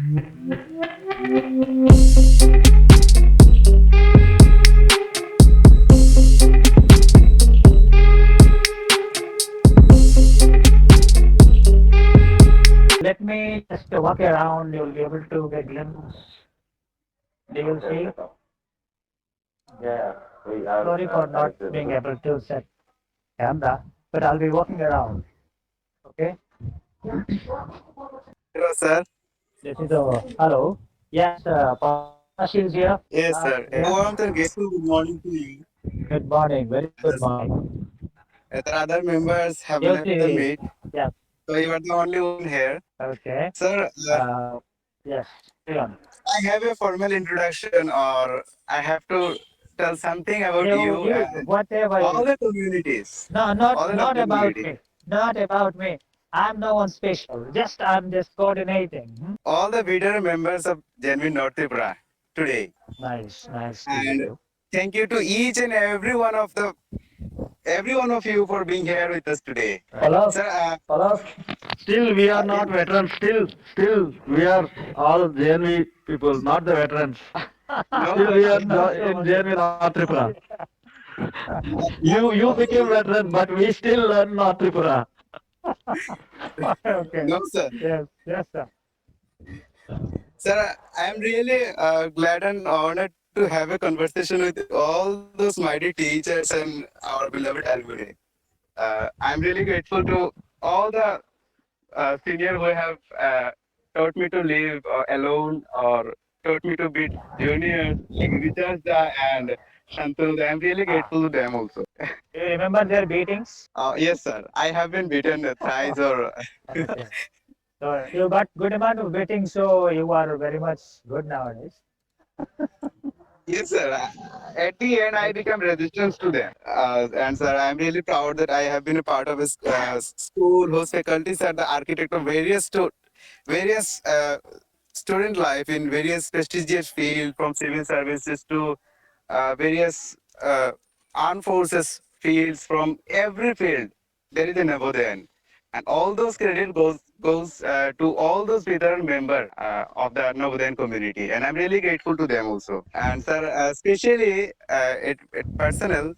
Let me just walk around. You'll be able to get glimpse. Do you see? Yeah, we are. Sorry for not being able to set camera, but I'll be walking around. Okay. Hello, sir. This is a hello. Yes, Pash is here. Yes, Pash sir. is A here. warm and grateful good morning to you. Good morning. Very good As morning. the other members have You left the see. meet, Yes. so you are the only one here. Okay. Sir, Uh, yes. Carry on. I have a formal introduction, or I have to tell something about you You and whatever all you. the communities, No, not all the not Navadhan about community, me. Not about me. I'm no one special. I'm just coordinating. Hmm? all the leader members of Genuine North Tripura today. Nice, nice to hear And you. thank you to each and every one of you for being here with us today. Hello, Sir, hello. Still, we are in not veterans. Still, we are all JNV people, not the veterans. no Still, we are Not so in much. JNV North Tripura. You no, became veteran, but we still learn North Tripura. Okay. no, sir. Yes, yes, sir. Sir, I am really glad and honored to have a conversation with all those mighty teachers and our beloved alumni. I'm really grateful to all the senior who have taught me to live alone or taught me to be juniors like Richard Da and Shantanu. I'm really Ah, grateful to them also. you remember their beatings? Yes, sir. I have been beaten thrice or Okay. So you got good amount of beatings, so you are very much good nowadays. yes, sir. At the end, I become resistance to them. And sir, I'm really proud that I have been a part of a school whose faculties are the architect of various student life in various prestigious fields, from civil services to various armed forces fields. From every field, there is a Navodayan, and all those credit goes to all those veteran member of the Navodayan community, and I'm really grateful to them also. And sir, especially it personal,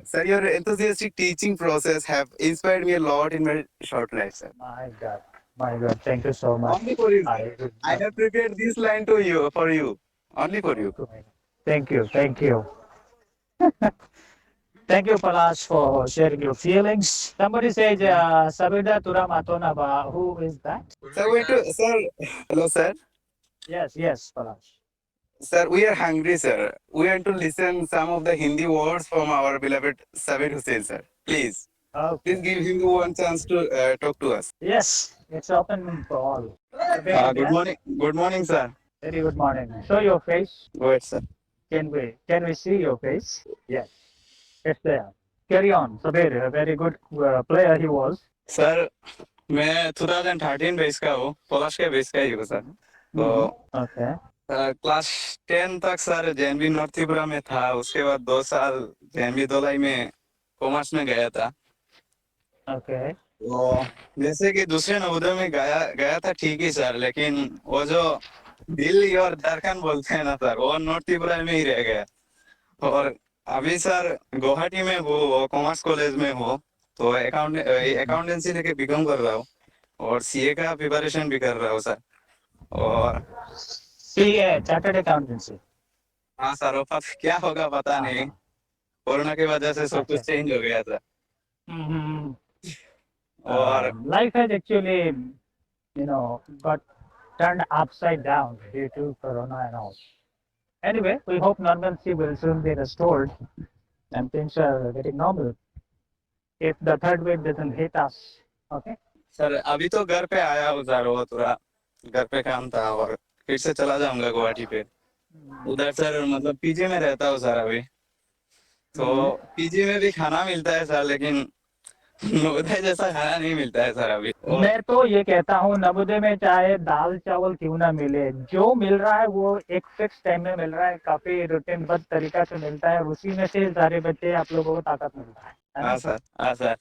sir, your enthusiastic teaching process have inspired me a lot in my short life, sir. My God, my God. Thank you so much. Only for you, sir. I would I not. have prepared this line to you for you, only for you. Thank you, thank you. Thank you, Palash, for sharing your feelings. Somebody says, Sabida Turam Atonaba. Who is that? Sir, hello, sir. Yes, yes, Palash. Sir, we are hungry, sir. We want to listen some of the Hindi words from our beloved Sabir Hussain, sir. Please Okay. give him one chance to talk to us. Yes, it's open for all. Sabir, Good yes. morning. Good morning, sir. Very good morning. Show your face. Go ahead, sir. Can we see your face? Yes, it's there. Carry on. Sabir, a very good player he was. Sir मैं 2013 base का हूँ, पलाश के base का ही हूँ sir. तो Okay. Class 10 तक sir JNV north Tripura में था. उसके बाद 2 साल जेएनवी दोलाई में कॉमर्स में गया था. Okay. तो जैसे कि दूसरे नवोदय में गया गया था ठीक ही सर, लेकिन वो जो दिल्ली और झारखंड बोलते हैं ना सर, वो नॉर्थ त्रिपुरा में ही रह गया. और अभी सर गुवाहाटी में हूँ, कॉमर्स कॉलेज में हूँ. तो अकाउंटेंसी लेके बीकॉम कर रहा हूँ और सीए का प्रिपरेशन भी कर रहा हूँ सर. और CA, Chartered Accountancy. हाँ सर, वो क्या होगा पता नहीं. Uh-huh. कोरोना की वजह से सब कुछ Okay. चेंज हो गया सर. Mhm. और Life has actually, got turned upside down due to Corona and all. Anyway, we hope normalcy will soon be restored and things are getting normal if the third wave doesn't hit us. Okay. Sir अभी तो घर पे आया हूँ sir, वो थोड़ा घर पे काम था और फिर से चला जाऊंगा गुवाहाटी पे. उधर सर मतलब पीजी में रहता हूँ सर अभी. तो पीजी में भी खाना मिलता है सर, लेकिन नवोदय जैसा खाना नहीं मिलता है सर अभी. और मैं तो ये कहता हूँ नवोदय में चाहे दाल चावल क्यों ना मिले, जो मिल रहा है वो एक फिक्स टाइम में मिल रहा है, काफी रूटीनबद्ध तरीका से मिलता है, उसी में से सारे बच्चे आप लोगों को ताकत मिलता है ना? हाँ सर, हाँ सर.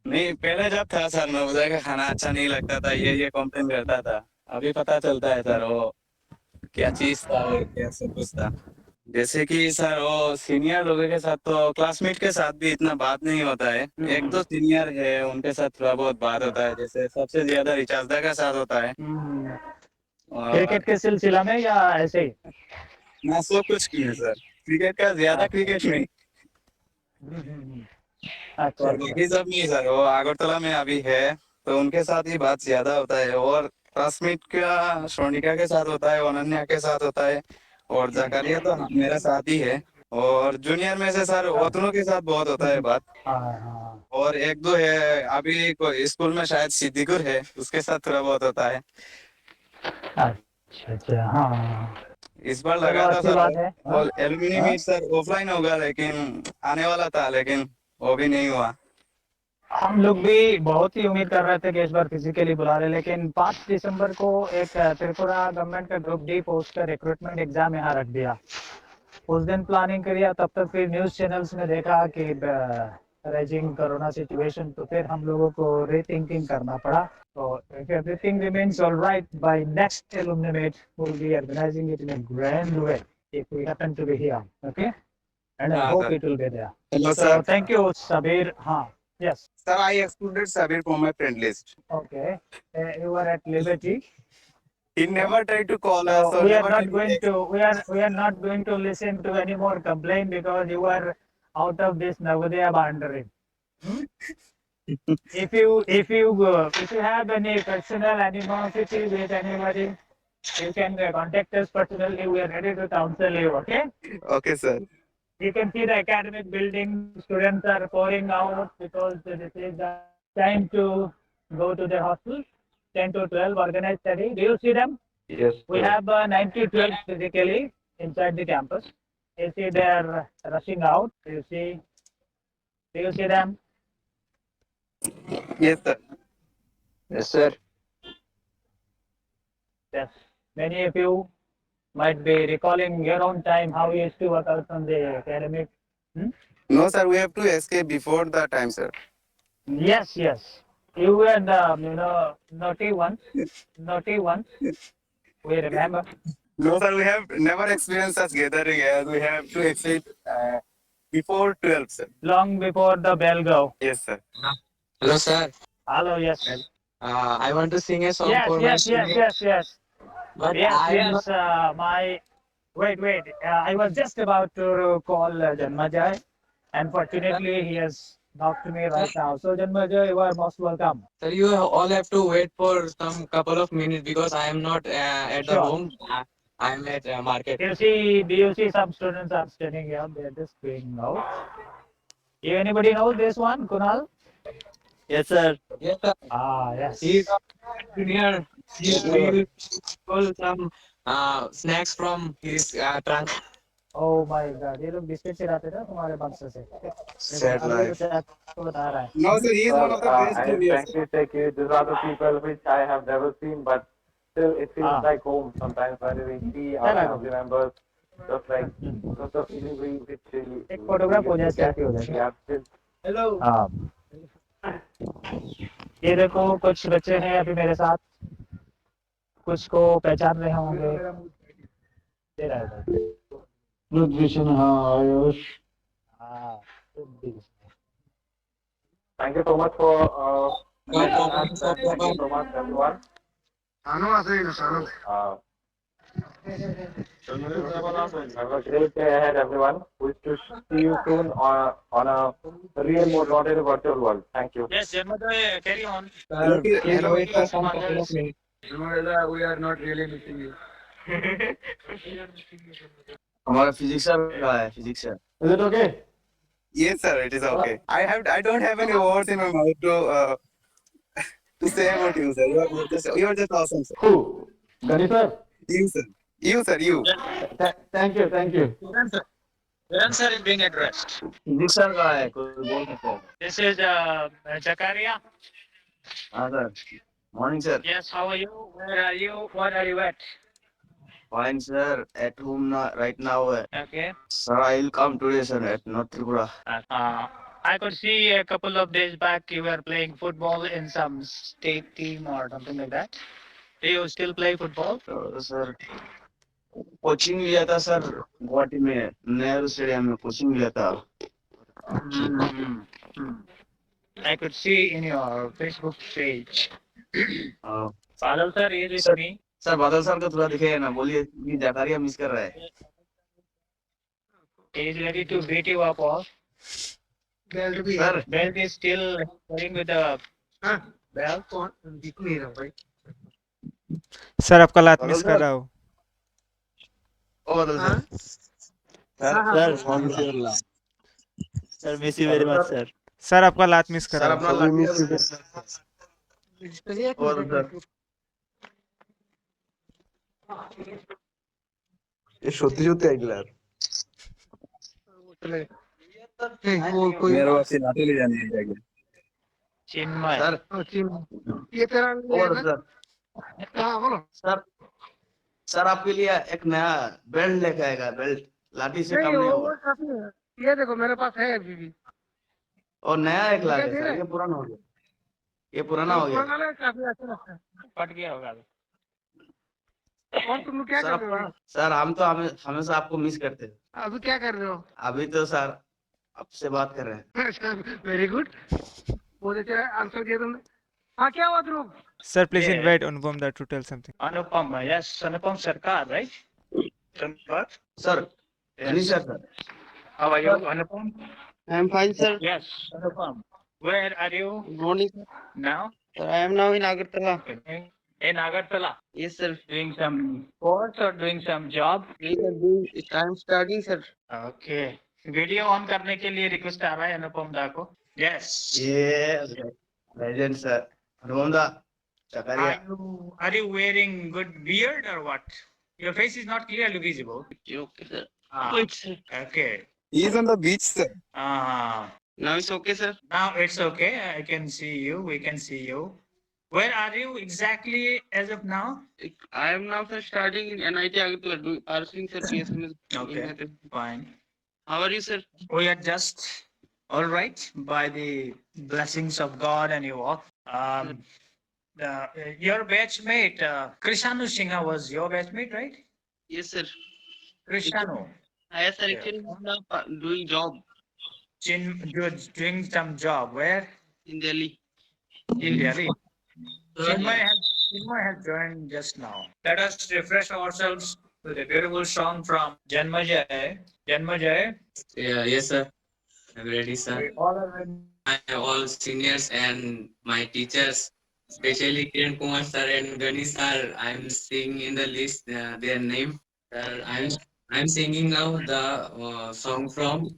नहीं, पहले जब था सर नवोदय का खाना अच्छा नहीं लगता था, ये कंप्लेन करता था. अभी पता चलता है सर वो क्या चीज था और क्या सब कुछ था। जैसे कि सर वो सीनियर लोगों के साथ तो क्लासमेट के साथ भी इतना बात नहीं होता है। एक दो सीनियर है उनके साथ थोड़ा बहुत बात होता है, जैसे सबसे ज्यादा रिचार्जदा का साथ होता है। और क्रिकेट के सिलसिला में या ऐसे ही? मैं सब कुछ किया सर, क्रिकेट का ज्यादा क्रिकेट में। अच्छा और अच्छा। बाकी सब नहीं सर, वो आगरतला में अभी है तो उनके साथ ही बात ज्यादा होता है। और क्लासमेट का सोनिका के साथ होता है, अनन्या के साथ होता है, और जकारिया तो मेरा साथ ही है। और जूनियर में से सर ओतनों के साथ बहुत होता है बात। हाँ हाँ। और एक दो है अभी स्कूल में शायद सिद्दीकुर है, उसके साथ थोड़ा बहुत होता है। अच्छा अच्छा हाँ। इस बार चलो लगा था अच्छी सर बात है। हाँ? और एलुमिनी हाँ? मीट सर ऑफलाइन होगा, लेकिन आने वाला था लेकिन वो भी नहीं हुआ। हम लोग भी बहुत ही उम्मीद कर रहे थे कि इस बार फिजिकली बुला रहे, लेकिन 5 दिसंबर को एक त्रिपुरा गवर्नमेंट का ग्रुप डी पोस्ट का रिक्रूटमेंट एग्जाम यहाँ रख दिया। उस दिन प्लानिंग करिए, तब तक फिर न्यूज चैनल्स में देखा कि राइजिंग कोरोना सिचुएशन, तो फिर हम लोगों को रीथिंकिंग करना पड़ा। तो if everything remains all right, by next Illuminate we'll be organizing it in a grand way if we happen to be here, okay? And I हाँ hope sir. it will be there. Hello So sir. thank you, Sabir. हाँ, yes, sir I excluded Sabir from my friend list. okay. You are at liberty. He never tried to call us So or we are never not tried to going text. to we are not going to listen to any more complaint because you are out of this Navodaya boundary. Hmm? If you have any personal animosity with anybody, you can contact us personally. We are ready to counsel you. Okay? Okay sir. You can see the academic building. Students are pouring out because this is the time to go to their hostels. 10 to 12 organized study. Do you see them? Yes. We have 9 to 12 physically inside the campus. You see they are rushing out. Do you see them? Yes sir. Yes, sir. Yes. Many of you might be recalling your own time how you used to work out on the academic. Hmm? No sir, we have to escape before the time sir. Yes, yes. You were the naughty ones. Naughty ones. We remember. No sir, we have never experienced such gathering as we have to exit before 12 sir. Long before the bell go. Yes sir. Hello, sir. Hello, yes. I want to sing a song Yes, for my yes, yes, student, yes, yes. but Yes, I'm not. yes. My wait. I was just about to call Janmajay. Unfortunately, he has knocked me right now. So Janmajay, you are most welcome. Sir, you all have to wait for some couple of minutes because I am not at the Sure. home. I'm at market. Do you see some students are standing here? They're just going out. You anybody know this one, Kunal? Yes, sir. Yes, sir. Ah, yes. He's a junior. We will pull some snacks from his trunk. Oh my God, ये लोग biscuit चलाते थे तुम्हारे बक्स से। Sad अब ये life. तो आपको बता रहा है। No sir, he is one of the best I juniors. frankly say that these are the people which I have never seen, but still it feels Ah. like home sometimes when we see our चला family members, just like just the feeling which एक photograph हो जाए, selfie हो we जाए। have still. Hello. हाँ। ये देखो कुछ बच्चे हैं अभी मेरे साथ, कुछ को पहचान रहे होंगे। दे रहा है। हाँ। Thank you so much for No letting problem, us, no and thank you problem. so much everyone. Uh, have a great day ahead, everyone. Wish to see you soon on a real mode, not in a virtual world. Thank you. Yes, Janmajay, carry on. Sir, please Hello. wait for some couple of minutes. हमारा physics का है physics sir. Is it okay? Yes sir, it is okay. I don't have any words in my mouth to say about you sir. You are just awesome sir. Who? Gani sir? You sir. You sir, you. Thank you, thank you. Kiran sir is being addressed. Physics sir का है, कोई बोल सकता है। This is Zakaria. हाँ sir. Morning sir. Yes, how are you? Where are you? What are you at? Fine sir, at home right now. Okay. Sir, I'll come today sir at North Tripura. I could see a couple of days back you were playing football in some state team or something like that. Do you still play football? तो sir coaching लिया था sir Guwahati में Nehru stadium में coaching लिया था I could see in your Facebook page. हाँ। Fadal sir is with Sir. me. Sir बादल sir को थोड़ा दिखाइए ना बोलिए ये जकारिया मिस कर रहा है He is ready to beat you up all. Sir Belt is still playing with the belt. Sir आपका लात बादल मिस सर। कर रहा हूँ। ओ बादल sir Sir, miss you very much, sir. Sir आपका लात मिस कर सर रहा अपना हूँ। ओ बादल सर ये সত্যি সত্যি আইডলার मेरे वासी नाते ले जाने जाएंगे Chinmay. सर ये तेरा ओ बादल सर हाँ बोलो सर सर आपके लिए एक नया बेल्ट लेके आएगा बेल्ट लाठी से नहीं कम नहीं वो होगा काफी है ये देखो मेरे पास है अभी भी और नया एक ला क्या के दे सर रहे? ये पुराना हो गया ये पुराना हो गया पुराना वाला काफी अच्छा लगता है पट गया होगा। और तुम लोग क्या सर कर रहे हो सर हम तो हमेशा आपको मिस करते हैं अभी क्या कर रहे हो अभी तो सर आपसे बात कर रहे हैं वेरी गुड बहुत अच्छा आंसर दिया तुमने हाँ क्या हुआ Dhruv sir please Yeah. Invite Anupam that to tell something. Anupam, yes, Anupam Sarkar, right? Sarkar. Sir नहीं sir sir How are you, Anupam? I am fine, sir. Yes, Anupam. Where are you Good morning, sir. now? Sir, I am now in Agartala. In Agartala. Yes, sir. Doing some course or doing some job? Yes, sir. I am studying, sir. Okay. Video on करने के लिए request आ रहा है अनुपम दा को. Yes. ये legend sir अनुपम दा चकारिया Are you wearing good beard or what? Your face is not clearly visible. Okay, sir. Ah, Good, sir. okay. he is on the beach sir Now it's okay, sir. Now it's okay. I can see you. We can see you. Where are you exactly as of now? I am now, sir, studying in NIT Agartala, pursuing, sir, PSM. Okay. Fine. How are you, sir? We are just all right by the blessings of God and you all. Your batchmate, Krishanu Singha was your batchmate, right? Yes, sir. Krishanu. Yes, sir. Actually, I am now doing job You're doing some job. Where? in Delhi. In Delhi. Chinmay has joined just now. Let us refresh ourselves with a beautiful song from Janmajay. Janmajay. Yeah, yes, sir. I'm ready, sir. We all are ready. All seniors and my teachers, especially Kiran Kumar sir and Ganesh sir, I'm seeing in the list their name. Sir, I'm singing now the song from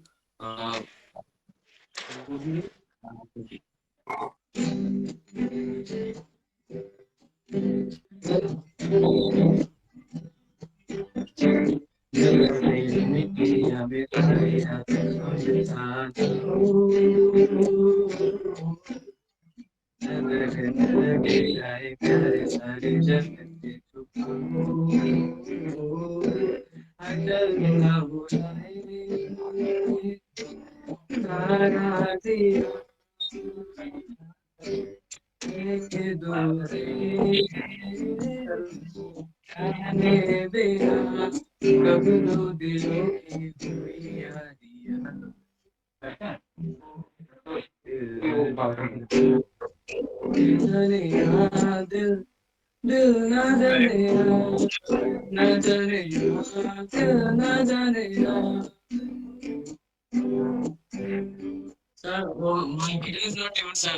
Sir, my video is not even, sir.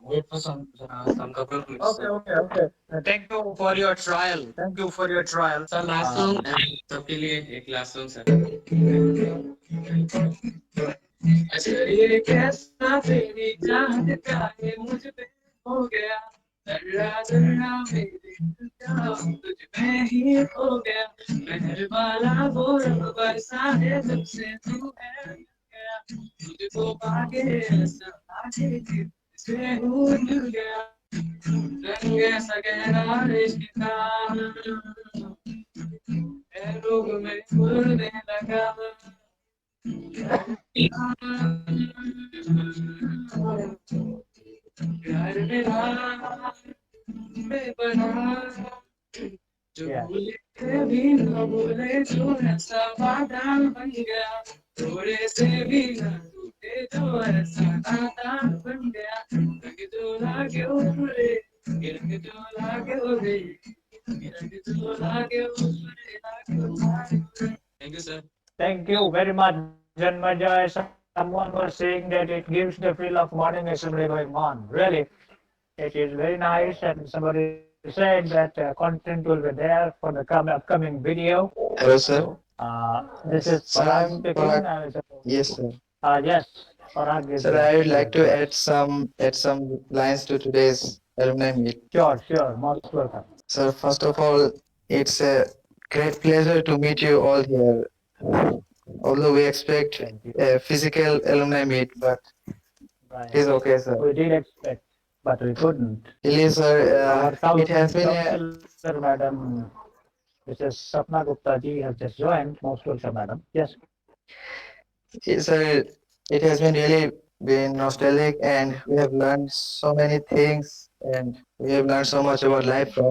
Wait for some couple of minutes. Sir. Okay. Thank you for your trial. Thank you for your trial. Sir, last song सबके लिए एक last song, sir. अच्छा ये कैसा तेरी चाहत का ये मुझ पे हो गया जर्रा जर्रा मेरे दिल का तुझ में ही हो गया मेहरबाना वो रब बरसा है जब से तू है गया तुझको पाके ऐसा लागे से हूँ मिल गया रंग ऐसा गहरा इश्क का ऐ रोग में उड़ने लगा प्यार मेरा बेपनाह जो Yeah. भूले थे भी न भूले जो ऐसा वादा बन गया, थोड़े से भी न टूटे जो ऐसा नाता बन गया, रंग जो लागे उमरे, रंग जो लागे उमरे, रंग जो लागे उमरे, लागे उमरे. Thank you, sir. Thank you very much, Janmajay. Someone was saying that it gives the feel of morning assembly going on. Really, it is very nice, and somebody said that content will be there for the upcoming video. Hello, sir. This is Sir, Parag I'm speaking. Parag. Yes, sir. Yes, Parag is Sir, I would like to add some lines to today's alumni meet. Sure, most welcome. Sir, first of all, it's a great pleasure to meet you all here. Although we expect Thank you. a physical alumni meet, but Right. it is okay, sir. We did expect, but we couldn't. Really, sir, Our it has been a counselor, Madam Mrs. Sapna Gupta ji has just joined. Most welcome, Madam. Yes. sir, it has been really been nostalgic, and we have learned so many things, and we have learned so much about life from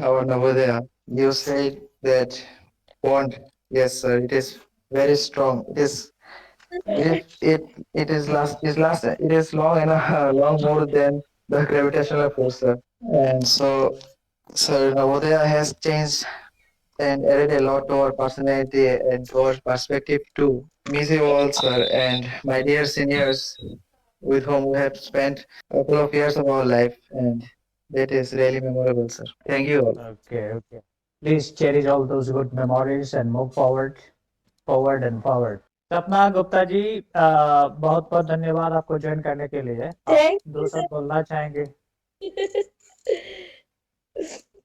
our Navodaya. You said that bond, yes, sir, it is very strong. It is long enough, long more than the gravitational force, sir. And so, sir, Navodaya has changed and added a lot to our personality and to our perspective too. Miss you all, sir, and my dear seniors with whom we have spent a couple of years of our life, and that is really memorable, sir. Thank you all. Okay. Please cherish all those good memories and move forward and forward. सपना गुप्ता जी, बहुत बहुत धन्यवाद आपको join करने के लिए. आप दो सब बोलना चाहेंगे?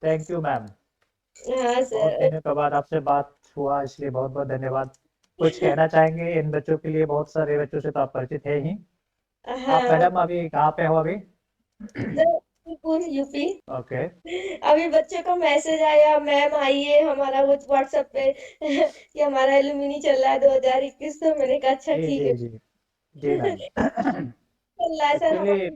Thank you ma'am. हाँ बहुत सर. दिनों के बाद आपसे बात हुआ, इसलिए बहुत बहुत धन्यवाद. कुछ कहना चाहेंगे इन बच्चों के लिए? बहुत सारे बच्चों से तो आप परिचित है ही. हाँ. आप मैडम अभी कहाँ पे हो अभी? यूपी. ओके. अभी बच्चों का मैसेज आया, मैम आइए हमारा वो व्हाट्सएप पे कि हमारा एलुमिनी चल रहा है 2021. तो मैंने कहा अच्छा ठीक है. जी मैम. चल रहा है सर. एक्चुअली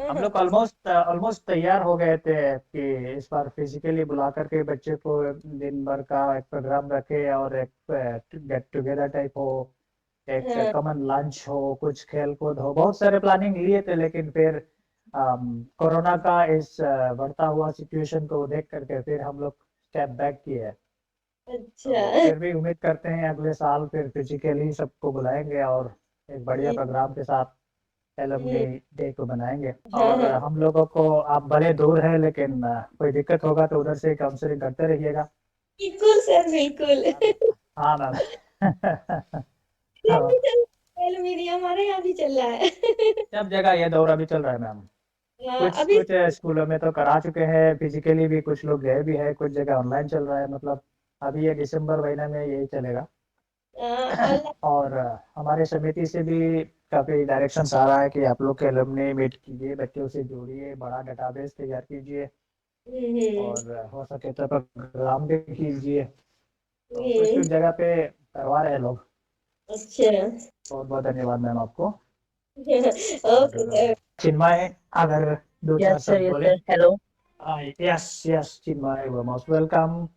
हम लोग ऑलमोस्ट तैयार हो गए थे कि इस बार फिजिकली बुला करके बच्चे को दिन भर का एक प्रोग्राम रखे और एक गेट टुगेदर टाइप हो, एक कॉमन लंच हो, कुछ खेल कूद हो. बहुत सारे प्लानिंग लिए थे, लेकिन फिर कोरोना का इस बढ़ता हुआ सिचुएशन को देख करके फिर हम लोग स्टेप बैक किए. अच्छा. फिर भी उम्मीद करते हैं अगले साल फिर फिजिकली सबको बुलाएंगे और एक बढ़िया प्रोग्राम के साथ एलुमनी डे को बनाएंगे. और हम लोगों को, आप भले दूर है लेकिन कोई दिक्कत होगा तो उधर से काउंसलिंग करते रहिएगा. बिल्कुल सर, बिल्कुल. हाँ मैम. एलुमिनी हमारे यहाँ भी चल रहा है. सब जगह ये दौरा भी चल रहा है मैम. कुछ स्कूलों में तो करा चुके हैं फिजिकली भी, कुछ लोग गए भी है, कुछ जगह ऑनलाइन चल रहा है. मतलब अभी ये दिसंबर महीने में यही चलेगा. और हमारे समिति से भी काफी डायरेक्शन आ रहा है कि आप लोग के एलुमनी मीट कीजिए, बच्चों से जोड़िए, बड़ा डेटाबेस तैयार कीजिए और हो सके तो प्रोग्राम भी कीजिए. तो कुछ जगह पे करवा रहे हैं लोग. अच्छा. बहुत बहुत धन्यवाद मैम आपको. ओके. चिन्मय, अगर दो चार शब्द बोले. Hello. Yes, Chinmay, you are most welcome.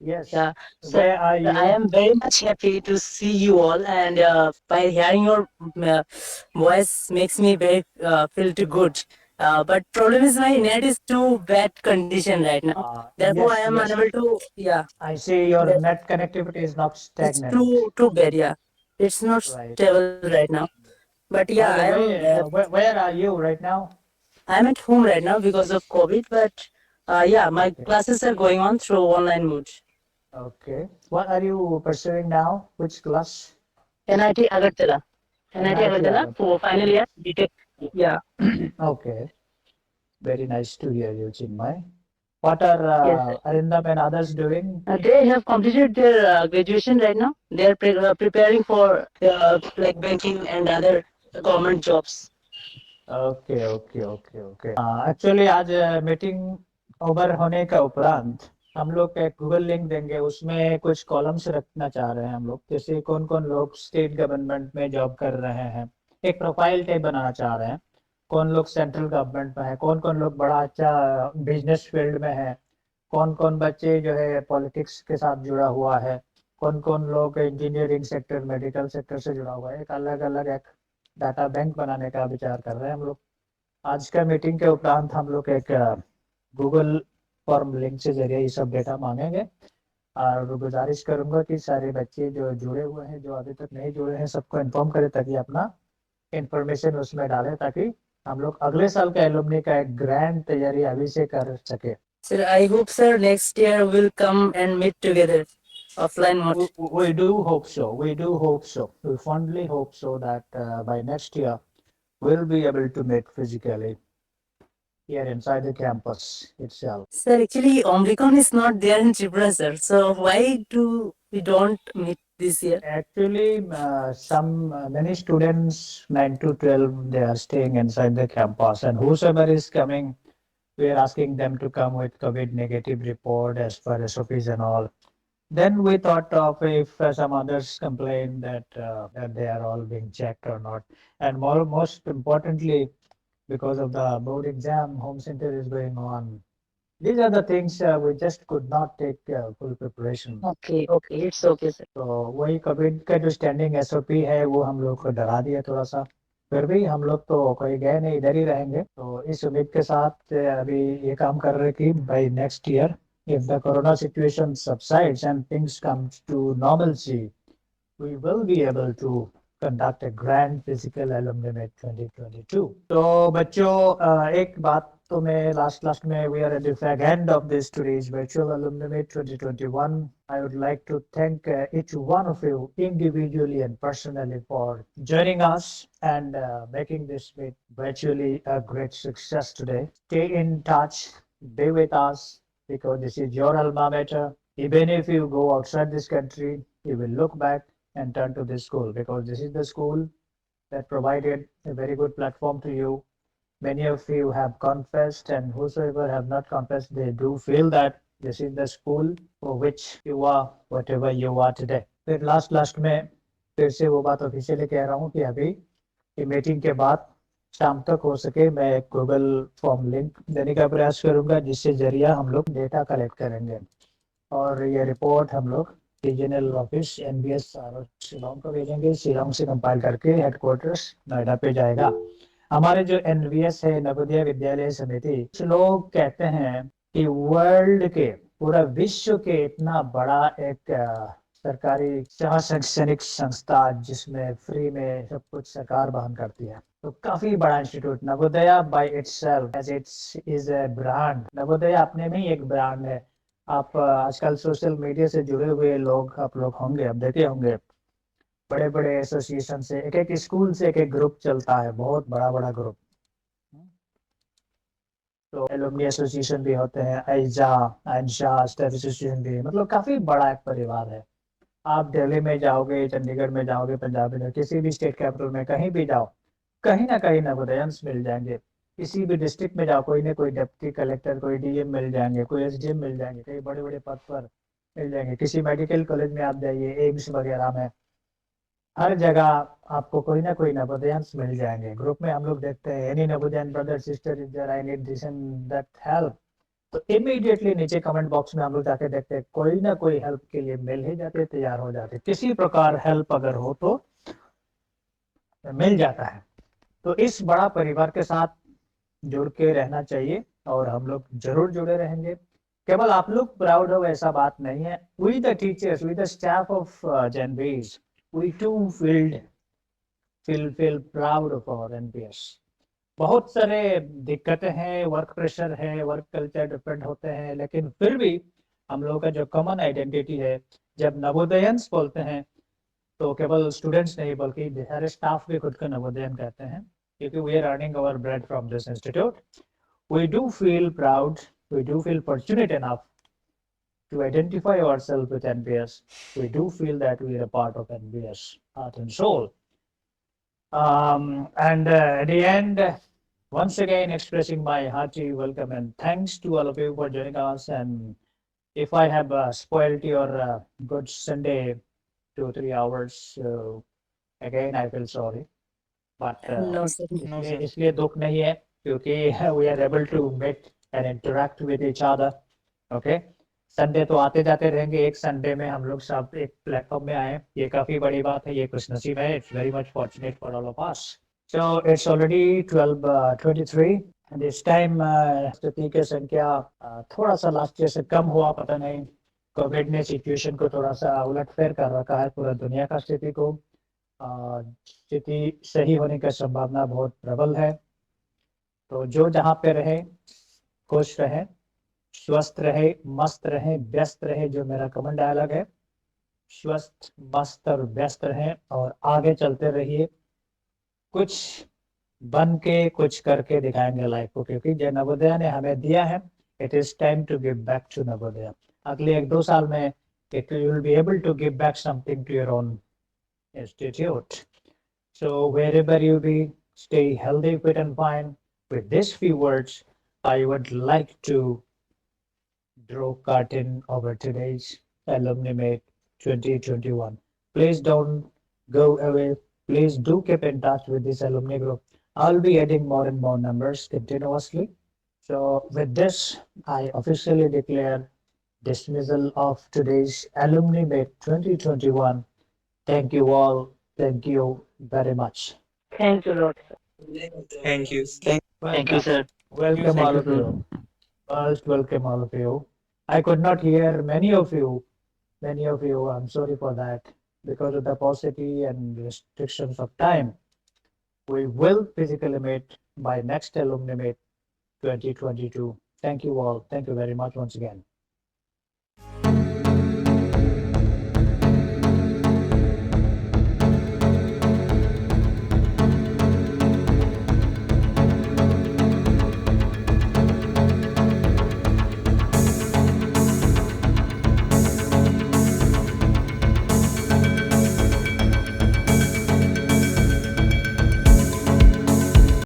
Yes. Yeah. Where are you? I am very much happy to see you all, and by hearing your voice makes me very feel too good. But problem is my net is too bad condition right now. Therefore, yes, I am yes. unable to. Yeah. I see your net connectivity is not stagnant. It's too bad. Yeah. It's not Right. stable right now. But yeah, By I the am. way, where are you right now? I'm at home right now because of COVID. But yeah, my classes are going on through online mode. Okay. What are you pursuing now? Which class? NIT Agartala. NIT NIT Agartala for final year BTech. Yeah. Okay. Very nice to hear you, Chinmay. What are Yes, sir. Arindam and others doing? They have completed their graduation right now. They are preparing for like banking and other government jobs. Okay. Actually, आज meeting over होने का उपरांत हम लोग एक Google link देंगे, उसमें कुछ कॉलम्स रखना चाह रहे हैं हम लोग. जैसे कौन कौन लोग स्टेट गवर्नमेंट में जॉब कर रहे हैं, एक प्रोफाइल टाइप बनाना चाह रहे हैं. कौन लोग सेंट्रल गवर्नमेंट में है, कौन कौन लोग बड़ा अच्छा बिजनेस फील्ड में है, कौन कौन बच्चे जो है पॉलिटिक्स के साथ जुड़ा हुआ है, कौन कौन लोग इंजीनियरिंग सेक्टर, मेडिकल सेक्टर से जुड़ा हुआ है, एक अलग अलग एक डाटा बैंक बनाने का विचार कर रहे हैं हम लोग। आज का मीटिंग के उपरांत हम लोग एक गूगल फॉर्म लिंक से जरिए ये सब डेटा मांगेंगे और गुजारिश करूंगा कि सारे बच्चे जो जुड़े हुए हैं, जो अभी तक नहीं जुड़े हैं, सबको इन्फॉर्म करें ताकि अपना इंफॉर्मेशन उसमें डालें, ताकि हम लोग अगले साल का एलुमनी का एक ग्रैंड तैयारी अभी से कर सके। Sir, I hope sir next year we'll come and meet together offline mode. We do hope so. We do hope so. We fondly hope so that by next year we'll be able to meet physically here inside the campus itself. Sir, actually Omnicom is not there in Tripura, sir. So why do we don't meet this year? Actually, many students 9 to 12 they are staying inside the campus, and whosoever is coming, we are asking them to come with COVID negative report as per SOPs and all. Then we thought of if some others complain that they are all being checked or not, and most importantly, because of the board exam, home center is going on. These are the things we just could not take full preparation. Okay, it's okay, sir. तो वही Covid का जो standing SOP है वो हम लोग को डरा दिया थोड़ा सा, फिर भी हम लोग तो कोई गए नहीं, इधर ही रहेंगे। तो इस उम्मीद के साथ अभी ये काम कर रहे कि by next year if the corona situation subsides and things comes to normalcy, we will be able to conduct a grand physical alumni meet 2022. तो बच्चों एक बात तो मैं लास्ट में we are at the fag end of this today's virtual alumni meet 2021. I would like to thank each one of you individually and personally for joining us and making this meet virtually a great success today. Stay in touch, be with us, because this is your alma mater. Even if you go outside this country, you will look back and turn to this school, because this is the school that provided a very good platform to you. Many of you have confessed, and whosoever have not confessed, they do feel that this is the school for which you are whatever you are today. फिर last में फिर से वो बात officially कह रहा हूँ कि अभी ये मीटिंग के बाद शाम तक हो सके मैं गूगल फॉर्म लिंक देने का प्रयास करूंगा, जिससे जरिया हम लोग डेटा कलेक्ट करेंगे और ये रिपोर्ट हम लोग रीजनल ऑफिस NBS शिलोंग को भेजेंगे। शिलोंग से कंपाइल करके हेडक्वार्टर्स नोएडा पे जाएगा। हमारे जो NVS है, नवोदय विद्यालय समिति, कुछ लोग कहते हैं कि वर्ल्ड के, पूरा विश्व के इतना बड़ा एक सरकारी शैक्षणिक संस्था जिसमें फ्री में सब कुछ सरकार वहन करती है, तो काफी बड़ा institute Navodaya by itself as it's is a brand. Navodaya अपने में ही एक ब्रांड है। आप आजकल सोशल मीडिया से जुड़े हुए लोग आप लोग होंगे, अब देखे होंगे बड़े बड़े एसोसिएशन से एक स्कूल से एक ग्रुप चलता है, बहुत बड़ा ग्रुप। तो एलुमनी एसोसिएशन भी होते हैं, आइजा स्टाफ एसोसिएशन भी, मतलब काफी बड़ा एक परिवार है। आप दिल्ली में जाओगे, चंडीगढ़ में जाओगे, पंजाब में, किसी भी स्टेट कैपिटल में कहीं भी जाओ, कहीं ना कहीं नवोदयंस मिल जाएंगे। किसी भी डिस्ट्रिक्ट में जाओ, कोई ना कोई डिप्टी कलेक्टर, कोई DM मिल जाएंगे, कोई SDM मिल जाएंगे, कई बड़े बड़े पद पर मिल जाएंगे। किसी मेडिकल कॉलेज में आप जाइए, एम्स वगैरह में, हर जगह आपको कोई ना कोई नवोदयंस मिल जाएंगे। ग्रुप में हम लोग देखते हैं any Navodayan brother sister is there, I need this and that help, तो इमीडिएटली नीचे कमेंट बॉक्स में हम लोग जाके देखते हैं कोई ना कोई हेल्प के लिए मिल ही जाते, तैयार हो जाते, किसी प्रकार हेल्प अगर हो तो मिल जाता है। तो इस बड़ा परिवार के साथ जुड़ के रहना चाहिए और हम लोग जरूर जुड़े रहेंगे। केवल आप लोग प्राउड हो ऐसा बात नहीं है, we the teachers, we the staff of जनबीज, we too feel proud of our NPS. बहुत सारे दिक्कतें हैं, वर्क प्रेशर है, वर्क कल्चर डिफरेंट होते हैं, लेकिन फिर भी हम लोगों का जो कॉमन आइडेंटिटी है, जब नवोदयंस बोलते हैं तो केवल स्टूडेंट्स नहीं बल्कि सारे स्टाफ भी खुद को नवोदयन कहते हैं, क्योंकि we are earning our bread from this institute. We do feel proud, we do feel fortunate enough to identify ourselves with NPS. We do feel that we are a part of NPS, heart and soul. And at the end, once again expressing my hearty welcome and thanks to all of you for joining us. And if I have spoiled your good Sunday 2-3 hours, again I feel sorry. But No, sir. इसलिए दुख नहीं है, क्योंकि we are able to meet and interact with each other. Okay Sunday तो आते जाते रहेंगे, एक संडे में हम लोग सब एक प्लेटफॉर्म में आए, ये काफी बड़ी बात है, ये खुशनसीब है. It's very much fortunate for all of us. So it's already 12:23 and इस टाइम स्थिति की संख्या थोड़ा सा लास्ट ईयर से कम हुआ, पता नहीं कोविड ने सिचुएशन को थोड़ा सा उलटफेर कर रखा है पूरा दुनिया का स्थिति को. स्थिति सही होने की संभावना बहुत प्रबल है. तो जो जहाँ पे रहे खुश रहे, स्वस्थ रहे, मस्त रहे, व्यस्त रहे, जो मेरा कमेंट डायलॉग है, स्वस्थ मस्त और व्यस्त रहे और आगे चलते रहिए. कुछ बन के कुछ करके दिखाएंगे लाइफ को, क्योंकि जो नवोदय ने हमें दिया है, it is time to give back to Navodaya. अगले 1-2 साल में it you will be able to give back something to your own institute. So wherever you be, stay healthy, fit and fine. With these few words, I would like to draw curtain over today's Alumni Meet 2021. Please don't go away. Please do keep in touch with this alumni group. I'll be adding more and more numbers continuously. So with this, I officially declare dismissal of today's Alumni Meet 2021. Thank you all. Thank you very much. Thank you, Lord. Thank you. Thank you, sir. Welcome all of you. First, welcome all of you. I could not hear many of you. Many of you, I'm sorry for that. Because of the paucity and restrictions of time, we will physically meet by next Alumni Meet 2022. Thank you all. Thank you very much once again.